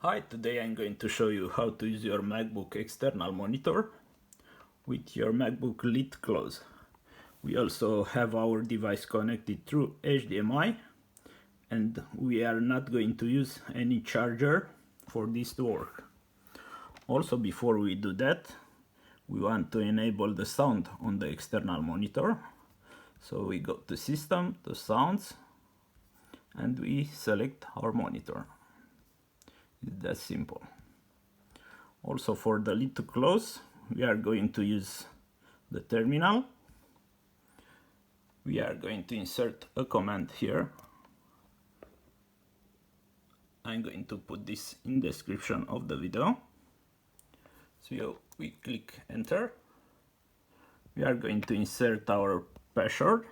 Hi, today I'm going to show you how to use your MacBook external monitor with your MacBook lid closed. We also have our device connected through HDMI and we are not going to use any charger for this to work. Also, before we do that, we want to enable the sound on the external monitor. So we go to System, to Sounds, and we select our monitor. It's that simple. Also, for the lid to close, we are going to use the terminal. We are going to insert a command here. I'm going to put this in the description of the video. So we click enter. We are going to insert our password.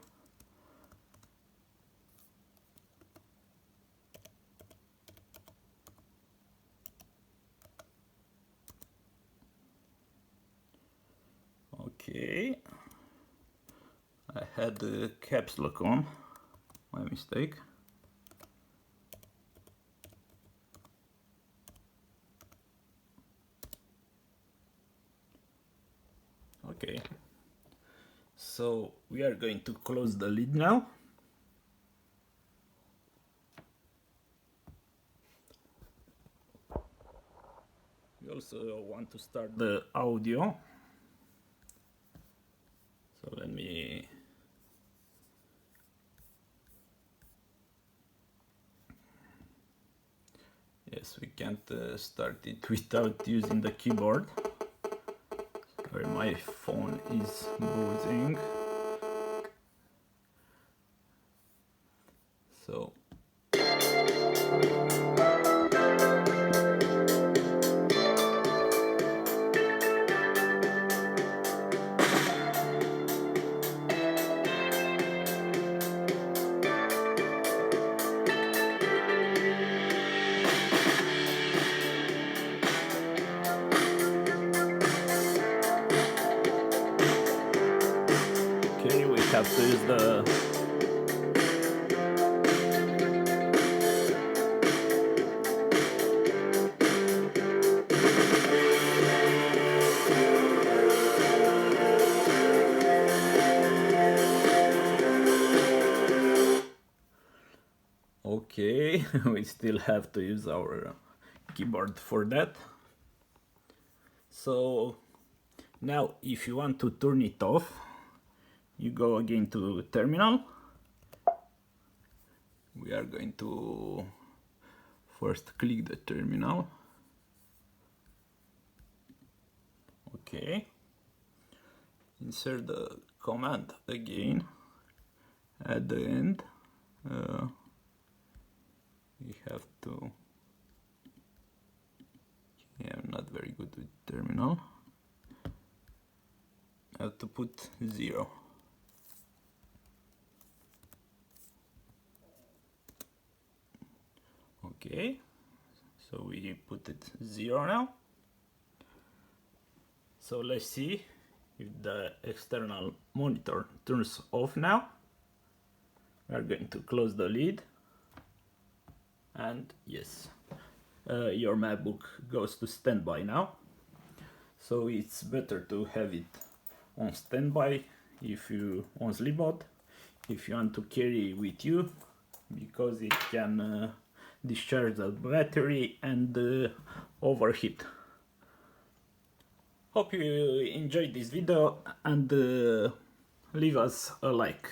Okay, I had the caps lock on, my mistake. Okay, so we are going to close the lid now. We also want to start the audio. So let me yes, we can't start it without using the keyboard. Sorry, my phone is buzzing. So okay, we have to use the okay, we still have to use our keyboard for that. So now if you want to turn it off, you go again to terminal. We are going to first click the terminal. Okay, insert the command again at the end. We have to, okay, I'm not very good with terminal. I have to put 0. Okay, so we put it 0 now. So let's see if the external monitor turns off now. We are going to close the lid, and yes, your MacBook goes to standby now. So it's better to have it on standby if you on sleep mode, if you want to carry with you, because it can discharge the battery and overheat. Hope you enjoyed this video and leave us a like.